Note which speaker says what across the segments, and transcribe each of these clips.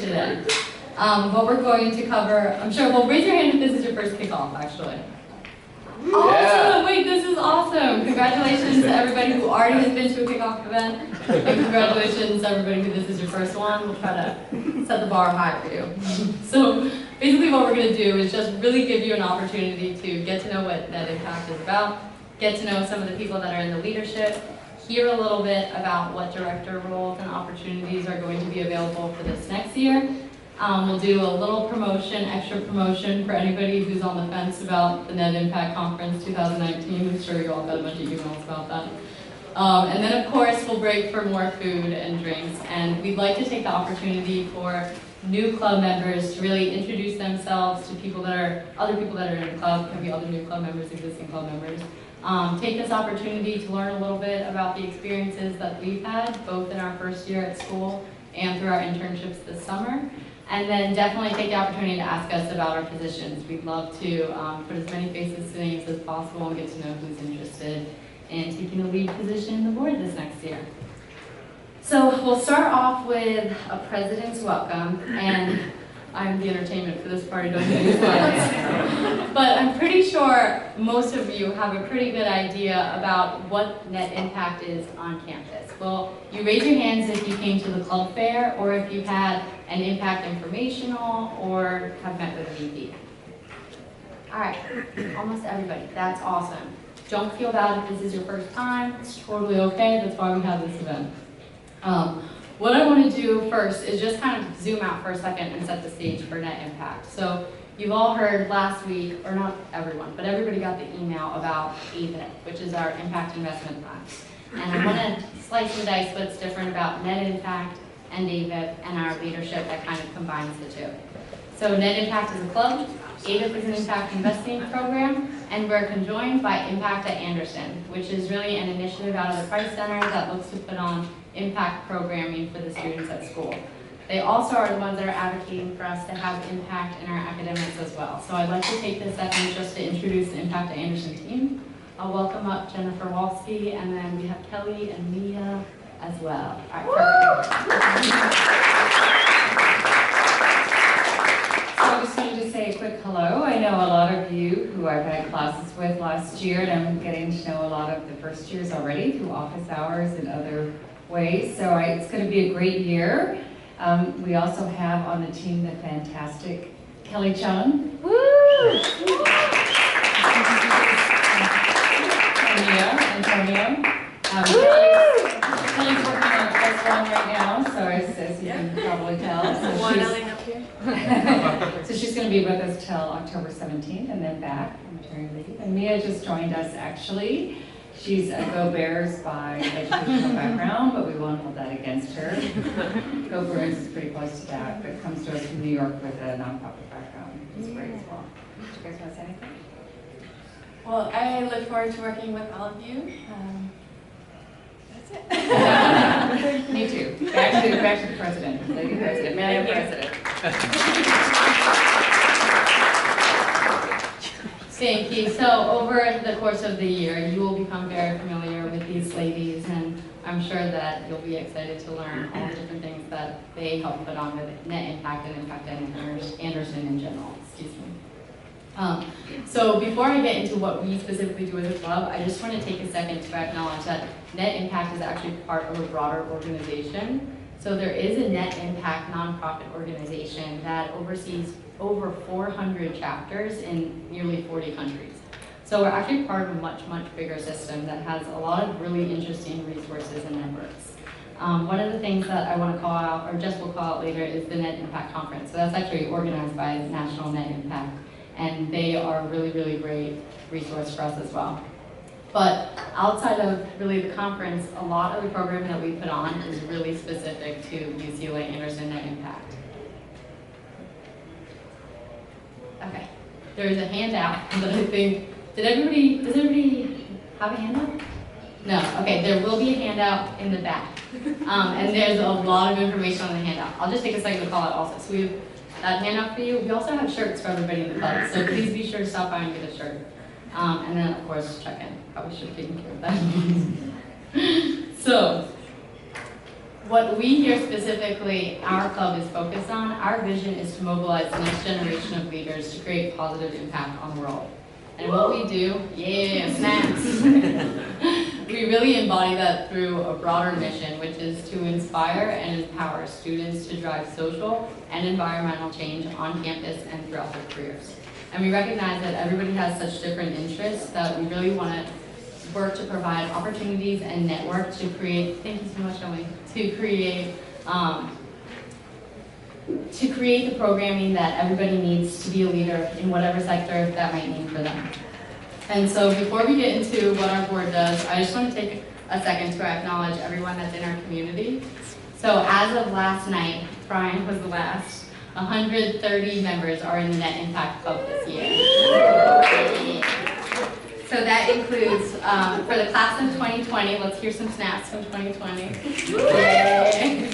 Speaker 1: today. What we're going to cover, I'm sure, well, raise your hand if this is your first kickoff, actually. Yeah. Awesome! Wait, this is awesome! Congratulations to everybody who already has been to a kickoff event, and congratulations to everybody who this is your first one. We'll try to set the bar high for you. So basically what we're going to do is just really give you an opportunity to get to know what Net Impact is about, get to know some of the people that are in the leadership, hear a little bit about what director roles and opportunities are going to be available for this next year. We'll do a little promotion, extra promotion for anybody who's on the fence about the Net Impact Conference 2019. I'm sure you all got a bunch of emails about that. And then of course we'll break for more food and drinks, and we'd like to take the opportunity for new club members to really introduce themselves to people that are, other people that are in the club, can be other new club members, existing club members. Take this opportunity to learn a little bit about the experiences that we've had, both in our first year at school and through our internships this summer. And then definitely take the opportunity to ask us about our positions. We'd love to put as many faces to names as possible and get to know who's interested in taking a lead position in the board this next year. So we'll start off with a president's welcome, and I'm the entertainment for this party, don't get slides. But I'm pretty sure most of you have a pretty good idea about what Net Impact is on campus. Well, you raise your hands if you came to the club fair, or if you've had an Impact informational, or have met with a VP. All right, almost everybody, that's awesome. Don't feel bad if this is your first time, it's totally okay, that's why we have this event. What I want to do first is just kind of zoom out for a second and set the stage for Net Impact. So you've all heard last week, or not everyone, but everybody got the email about AVIP, which is our Impact Investment Plan. And I want to slice and dice what's different about Net Impact and AVIP and our leadership that kind of combines the two. So Net Impact is a club, AVIP is an impact investing program, and we're conjoined by Impact at Anderson, which is really an initiative out of the Price Center that looks to put on impact programming for the students at school. They also are the ones that are advocating for us to have impact in our academics as well. So I'd like to take this second just to introduce the Impact at Anderson team. I'll welcome up Jennifer Walsky, and then we have Kelly and Mia as well. All right, perfect.
Speaker 2: So I just wanted to say a quick hello. I know a lot of you who I've had classes with last year, and I'm getting to know a lot of the first years already through office hours and other ways. So it's going to be a great year. We also have on the team the fantastic Kelly Chung. Woo! Antonio. Kelly's working on plus one right now, so as you can probably tell. So she's going to be with us till October 17th and then back on maternity leave. And Mia just joined us actually. She's a Go Bears by educational background, but we won't hold that against her. Go Bears is pretty close to that, but comes to us from New York with a nonprofit background. It's great as well. Do you guys want to say anything?
Speaker 3: Well, I look forward to working with all of you. That's it.
Speaker 2: Me too. Back to the president, Lady President, Madam President.
Speaker 1: Thank you. So over the course of the year, you will become very familiar with these ladies, and I'm sure that you'll be excited to learn all the different things that they help put on with Net Impact and Impact at Anderson in general. Excuse me. So before I get into what we specifically do as a club, I just want to take a second to acknowledge that Net Impact is actually part of a broader organization. So there is a Net Impact nonprofit organization that oversees over 400 chapters in nearly 40 countries. So we're actually part of a much, much bigger system that has a lot of really interesting resources and networks. One of the things that I want to call out, or just will call out later, is the Net Impact Conference. So that's actually organized by National Net Impact, and they are a really, really great resource for us as well. But outside of really the conference, a lot of the programming that we put on is really specific to UCLA Anderson Net Impact. Okay, there's a handout that I think, does everybody have a handout? No, okay, there will be a handout in the back. And there's a lot of information on the handout. I'll just take a second to call it also. So we have that handout for you. We also have shirts for everybody in the club, so please be sure to stop by and get a shirt. And then, of course, check in. Probably should have taken care of that. So, what we here specifically, our club is focused on, our vision is to mobilize the next generation of leaders to create positive impact on the world. And what we do, snacks. We really embody that through a broader mission, which is to inspire and empower students to drive social and environmental change on campus and throughout their careers. And we recognize that everybody has such different interests that we really want to work to provide opportunities and network to create, thank you so much, Emily, to create the programming that everybody needs to be a leader in whatever sector that might mean for them. And so before we get into what our board does, I just want to take a second to acknowledge everyone that's in our community. So as of last night, Brian was the last, 130 members are in the Net Impact Club this year. So that includes, for the class of 2020, let's hear some snaps from 2020. Yay.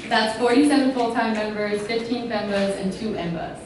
Speaker 1: That's 47 full-time members, 15 FEMBAs, and 2 EMBAs.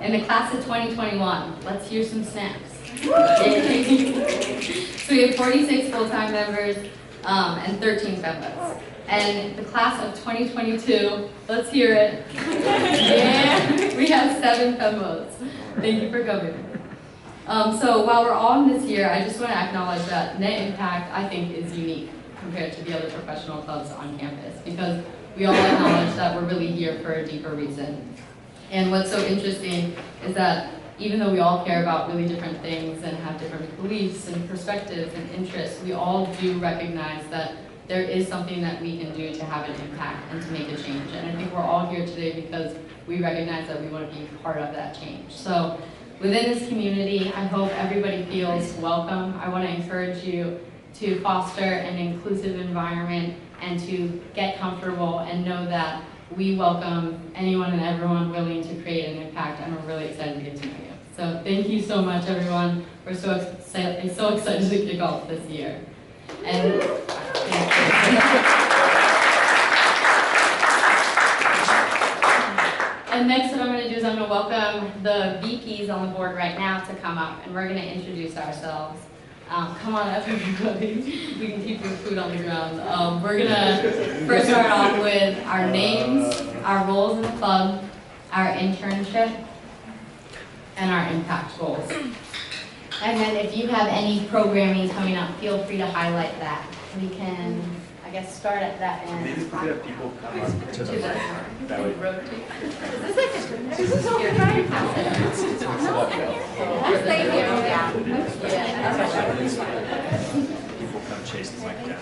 Speaker 1: In the class of 2021, let's hear some snaps. Yay. So we have 46 full-time members and 13 FEMBAs. And the class of 2022, let's hear it. Yeah, we have 7 FEMBAs. Thank you for coming. So while we're all in this year, I just want to acknowledge that Net Impact, I think, is unique compared to the other professional clubs on campus because we all acknowledge that we're really here for a deeper reason. And what's so interesting is that even though we all care about really different things and have different beliefs and perspectives and interests, we all do recognize that there is something that we can do to have an impact and to make a change. And I think we're all here today because we recognize that we want to be part of that change. So within this community, I hope everybody feels welcome. I want to encourage you to foster an inclusive environment and to get comfortable and know that we welcome anyone and everyone willing to create an impact, and we're really excited to get to know you. So thank you so much, everyone. We're so excited to kick off this year. And And next what I'm going to do is I'm going to welcome the VPs on the board right now to come up, and we're going to introduce ourselves. Come on up, everybody. We can keep your food on the ground. We're going to first start off with our names, our roles in the club, our internship, and our impact goals. And then if you have any programming coming up, feel free to highlight that. We can, I guess, start at that end.
Speaker 4: Maybe if we could have people come up to the right. That would
Speaker 1: rotate.
Speaker 3: This is over right now. Thank you.
Speaker 4: people come chase the mic down.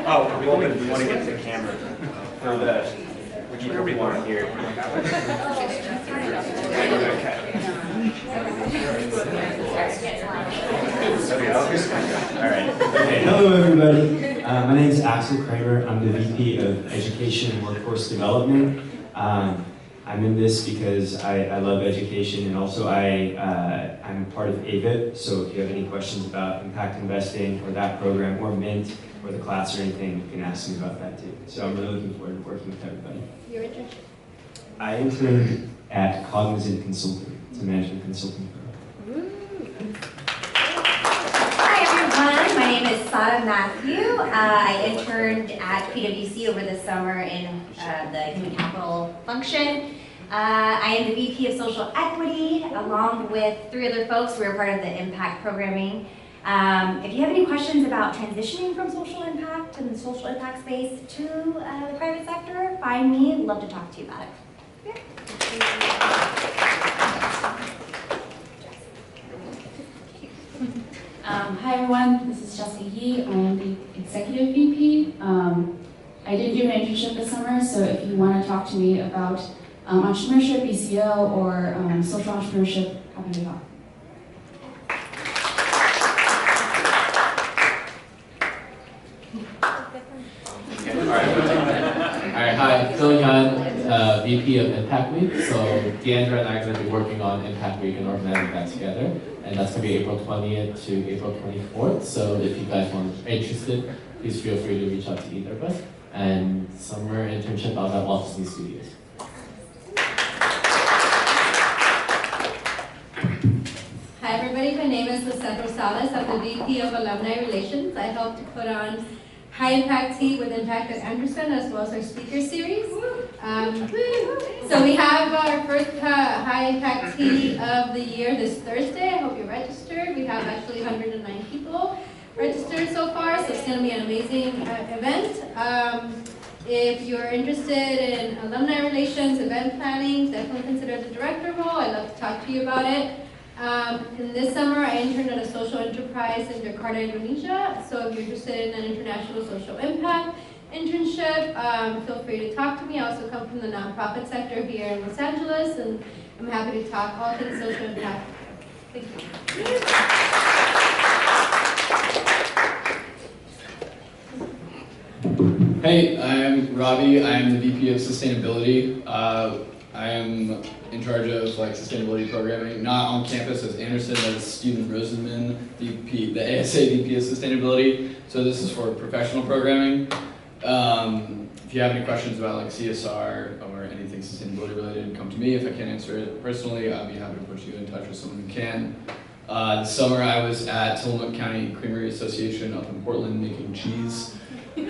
Speaker 4: Oh, we want to get the camera for the. Would you really want to hear?
Speaker 5: Hello everybody, my name is Axel Kramer. I'm the VP of Education and Workforce Development. I'm in this because I love education, and also I'm part of AVIP, so if you have any questions about impact investing or that program or MINT or the class or anything, you can ask me about that too. So I'm really looking forward to working with everybody.
Speaker 3: Your internship?
Speaker 5: I interned at Cognizant Consulting. It's a management consulting firm.
Speaker 6: Hi everyone, my name is Sada Matthew. I interned at PwC over the summer in the human capital function. I am the VP of Social Equity, along with 3 other folks. We're part of the Impact programming. If you have any questions about transitioning from social impact and the social impact space to the private sector, find me. I'd love to talk to you about it. Yeah.
Speaker 7: Hi everyone, this is Jessica Yee. I'm the Executive VP. I did do an internship this summer, so if you want to talk to me about entrepreneurship, ECO, or social entrepreneurship, happy to talk.
Speaker 8: Alright, hi, Phil Yan, VP of Impact Week. So Deandra and I are going to be working on Impact Week and organizing that together. And that's going to be April 20th to April 24th. So if you guys are interested, please feel free to reach out to either of us. And summer internship, I was at Walt Disney Studios.
Speaker 6: Hi everybody,
Speaker 9: everybody. My name is Lisette Rosales. I'm the VP of Alumni Relations. I help to put on High Impact Tea with Impact at Anderson, as well as our speaker series. So we have our first High Impact Tea of the year this Thursday. I hope you're registered. We have actually 109 people registered so far, so it's going to be an amazing event. If you're interested in alumni relations, event planning, definitely consider the director role. I'd love to talk to you about it. And this summer, I interned at a social enterprise in Jakarta, Indonesia. So if you're interested in an international social impact internship, feel free to talk to me. I also come from the nonprofit sector here in Los Angeles, and I'm happy to talk all things social impact. Thank you.
Speaker 10: Hey, I'm Robbie. I am the VP of Sustainability. I am in charge of sustainability programming, not on campus as Anderson, as Steven Rosenman, VP, the ASA VP of Sustainability. So this is for professional programming. If you have any questions about CSR or anything sustainability related, come to me. If I can't answer it personally, I'll be happy to put you in touch with someone who can. This summer I was at Tillamook County Creamery Association up in Portland making cheese. And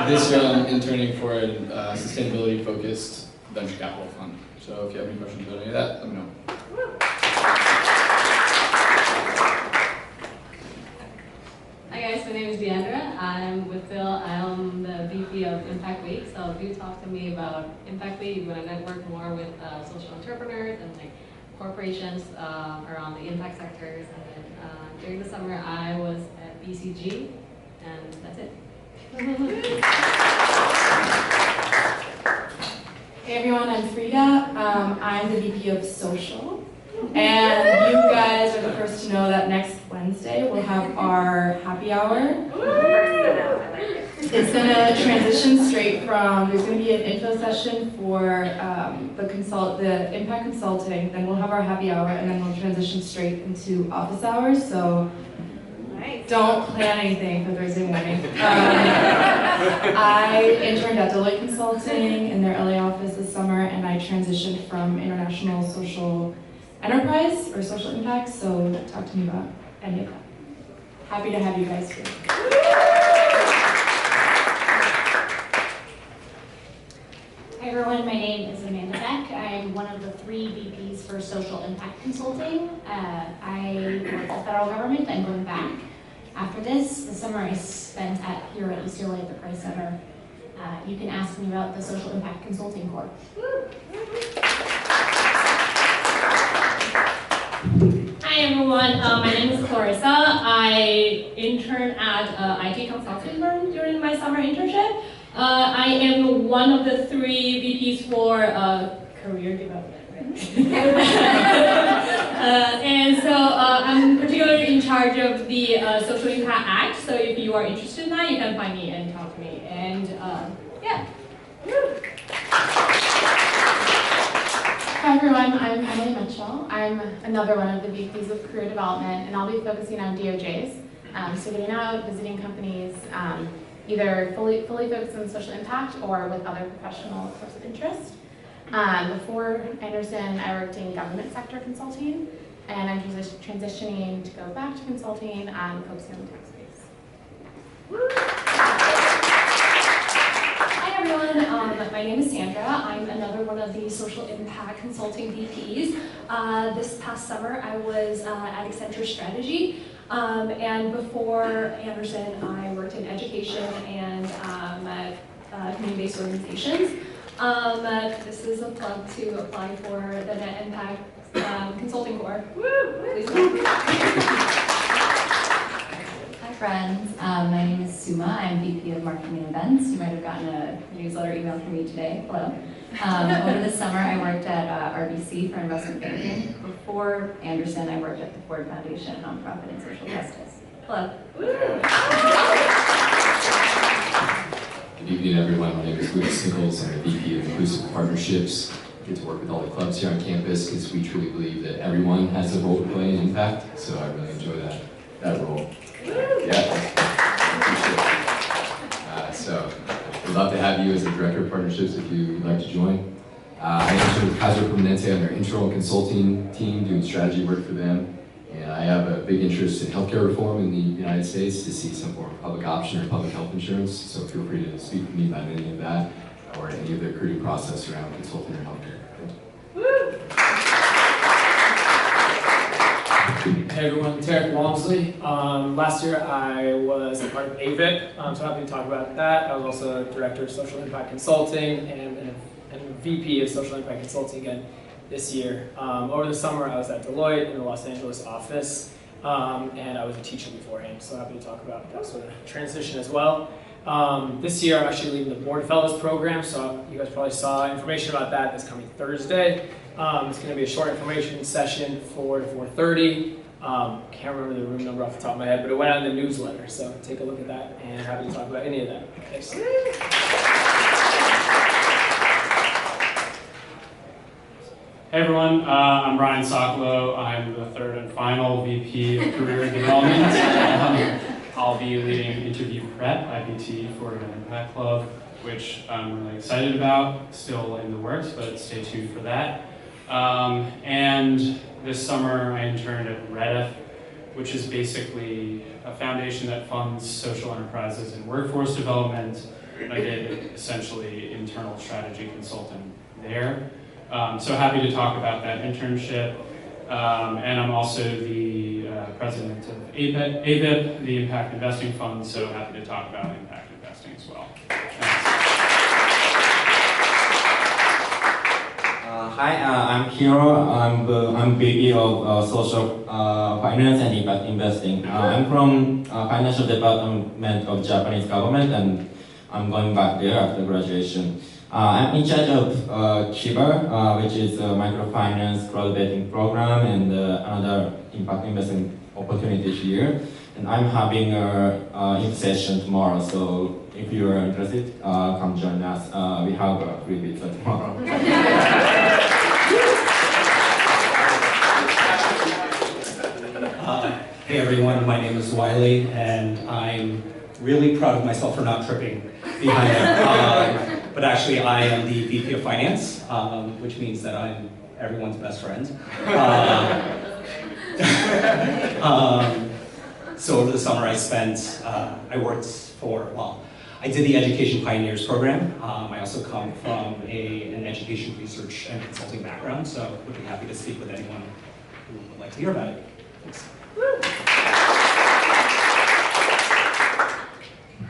Speaker 10: this year I'm interning for a sustainability-focused venture capital fund. So if you have any questions about any of that, let me know.
Speaker 11: Hi guys, my name is Deandra. I'm with Phil. I'm the VP of Impact Week. So do talk to me about Impact Week. When I network more with social entrepreneurs and corporations around the impact sectors. And then during the summer I was at BCG. And that's it.
Speaker 7: Hey everyone, I'm Frida. I'm the VP of Social. And you guys are the first to know that next Wednesday we'll have our happy hour. It's going to transition straight from, there's going to be an intro session for the impact consulting, then we'll have our happy hour, and then we'll transition straight into office hours. So don't plan anything for Thursday morning. I interned at Deloitte Consulting in their LA office this summer, and I transitioned from international social enterprise or social impact, so talk to me about any of that. Happy to have you guys here.
Speaker 12: Hi everyone, my name is Amanda Beck. I'm one of the 3 VPs for Social Impact Consulting. I work for the federal government. I'm going back after this. The summer I spent here at UCLA at the Price Center. You can ask me about the Social Impact Consulting Corps.
Speaker 11: Hi everyone, my name is Clarissa. I interned at IT consulting firm during my summer internship. I am one of the 3 VPs for career development. And so I'm particularly in charge of the Social Impact Act. So if you are interested in that, you can find me and talk to me. And yeah.
Speaker 7: Hi everyone, I'm Emily Mitchell. I'm another one of the VPs of Career Development, and I'll be focusing on DOJs. So getting out, visiting companies, either fully focused on social impact or with other professional groups of interest. Before Anderson, I worked in government sector consulting, and I'm transitioning to go back to consulting and focusing on the tax base.
Speaker 11: Hi everyone, my name is Sandra. I'm another one of the social impact consulting VPs. This past summer I was at Accenture Strategy, and before Anderson I worked in education and community-based organizations. This is a plug to apply for the Net Impact Consulting Corps. Please welcome.
Speaker 1: Hi friends, my name is Suma. I'm VP of Marketing and Events. You might have gotten a newsletter email from me today. Hello. Over the summer I worked at RBC for investment banking. Before Anderson I worked at the Ford Foundation, a nonprofit in social justice. Hello.
Speaker 13: Good evening, everyone. My name is Lucas Nichols. I'm the VP of Inclusive Partnerships. I get to work with all the clubs here on campus because we truly believe that everyone has a role to play in impact. So I really enjoy that role. So we'd love to have you as the Director of Partnerships if you'd like to join. I interned with Kaiser Permanente on their internal consulting team, doing strategy work for them. And I have a big interest in healthcare reform in the United States to see some form of public option or public health insurance. So feel free to speak with me about any of that or any of the recruiting process around consulting or healthcare.
Speaker 14: Hey everyone, Tarek Walmsley. Last year I was a part of AVIP, so happy to talk about that. I was also Director of Social Impact Consulting and VP of Social Impact Consulting again this year. Over the summer I was at Deloitte in the Los Angeles office, and I was a teacher beforehand, so happy to talk about that sort of transition as well. This year I'm actually leading the Board Fellows program, so you guys probably saw information about that this coming Thursday. It's going to be a short information session, 4 to 4:30. Can't remember the room number off the top of my head, but it went out in the newsletter, so take a look at that, and happy to talk about any of that. Thanks.
Speaker 15: Hey everyone, I'm Brian Sokolow. I'm the third and final VP of Career Development. I'll be leading interview prep, IPT, for an Impact Club, which I'm really excited about. Still in the works, but stay tuned for that. And this summer I interned at REDF, which is basically a foundation that funds social enterprises and workforce development. I did essentially internal strategy consulting there. So happy to talk about that internship. And I'm also the president of AVIP, the Impact Investing Fund, so happy to talk about impact investing as well.
Speaker 16: Hi, I'm Hiro. I'm VP of Social Finance and Impact Investing. I'm from Financial Department of Japanese government, and I'm going back there after graduation. I'm in charge of KIBA, which is a microfinance graduating program and another impact investing opportunity here. And I'm having a session tomorrow, so if you are interested, come join us. We have a free pizza tomorrow.
Speaker 17: Hey everyone, my name is Wiley, and I'm really proud of myself for not tripping behind it. But actually, I am the VP of Finance, which means that I'm everyone's best friend. So over the summer I worked for, I did the Education Pioneers program. I also come from an education research and consulting background, so would be happy to speak with anyone who would like to hear about it. Thanks.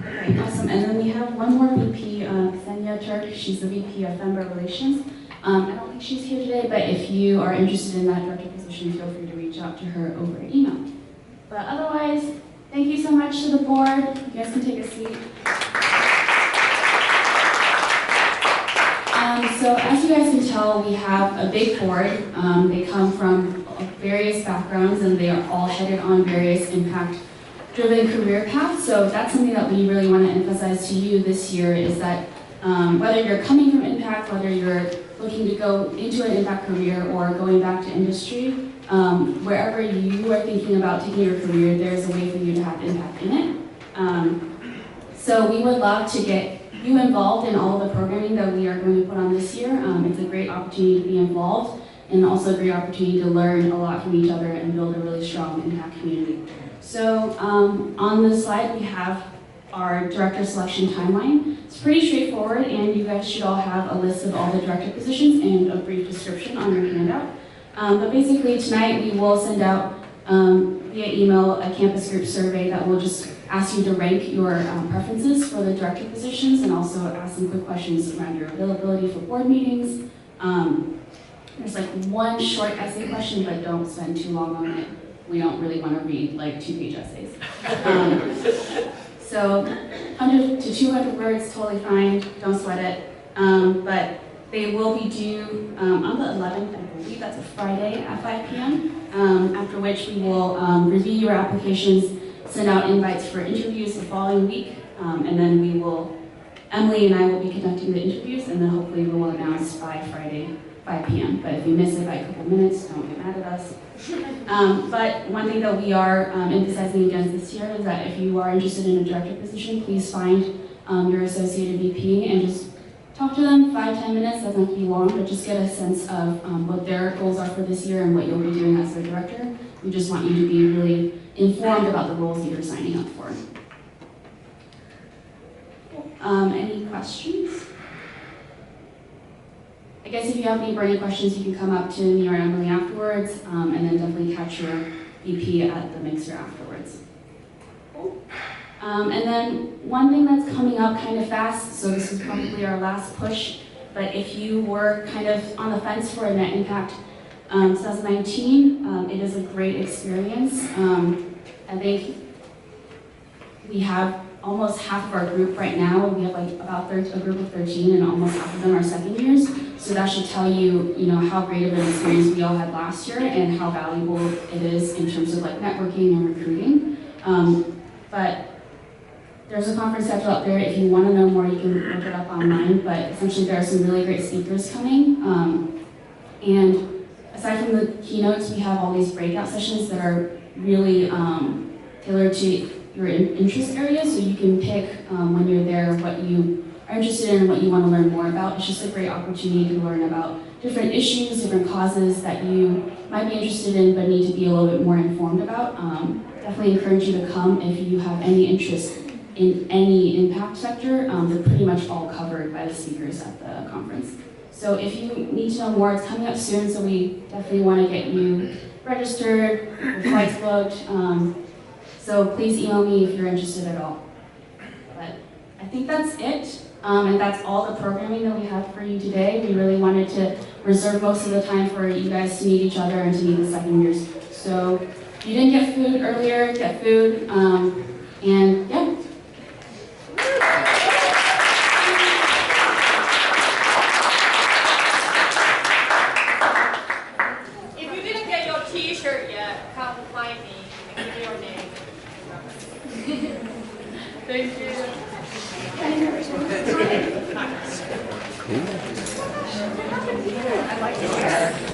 Speaker 7: Okay, awesome. And then we have one more VP, Ksenia Turk. She's the VP of Member Relations. I don't think she's here today, but if you are interested in that director position, feel free to reach out to her over email. But otherwise, thank you so much to the board. You guys can take a seat. So as you guys can tell, we have a big board. They come from various backgrounds, and they are all headed on various impact-driven career paths. So that's something that we really want to emphasize to you this year, is that whether you're coming from impact, whether you're looking to go into an impact career or going back to industry, wherever you are thinking about taking your career, there's a way for you to have impact in it. So we would love to get you involved in all of the programming that we are going to put on this year. It's a great opportunity to be involved, and also a great opportunity to learn a lot from each other and build a really strong impact community. So on this slide, we have our director selection timeline. It's pretty straightforward, and you guys should all have a list of all the director positions and a brief description on your handout. But basically tonight we will send out via email a campus group survey that will just ask you to rank your preferences for the director positions, and also ask some quick questions around your availability for board meetings. There's like one short essay question, but don't spend too long on it. We don't really want to read like 2-page essays. So 100 to 200 words, totally fine, don't sweat it. But they will be due on the 11th, I believe that's a Friday at 5 p.m. After which we will review your applications, send out invites for interviews the following week, and then Emily and I will be conducting the interviews, and then hopefully we will announce by Friday, 5 p.m. But if you miss it by a couple minutes, don't get mad at us. But one thing that we are emphasizing against this year is that if you are interested in a director position, please find your associated VP and just talk to them 5-10 minutes, doesn't have to be long, but just get a sense of what their goals are for this year and what you'll be doing as their director. We just want you to be really informed about the roles that you're signing up for. Any questions? I guess if you have any burning questions, you can come up to me or Emily afterwards, and then definitely catch your VP at the mixer afterwards. And then one thing that's coming up kind of fast, so this is probably our last push, but if you were kind of on the fence for a Net Impact 2019, it is a great experience. I think we have almost half of our group right now. We have like about a group of 13, and almost half of them are second years. So that should tell you, how great of an experience we all had last year and how valuable it is in terms of like networking and recruiting. But there's a conference schedule out there. If you want to know more, you can look it up online. But essentially, there are some really great speakers coming. And aside from the keynotes, we have all these breakout sessions that are really tailored to your interest areas. So you can pick when you're there what you are interested in and what you want to learn more about. It's just a great opportunity to learn about different issues, different causes that you might be interested in but need to be a little bit more informed about. Definitely encourage you to come if you have any interest in any impact sector. They're pretty much all covered by the speakers at the conference. So if you need to know more, it's coming up soon, so we definitely want to get you registered, your flights booked. So please email me if you're interested at all. But I think that's it. And that's all the programming that we have for you today. We really wanted to reserve most of the time for you guys to meet each other and to meet the second years. So if you didn't get food earlier, get food. And yeah.
Speaker 3: If you didn't get your t-shirt yet, come find me and give me your name. Thank you.
Speaker 18: Cool.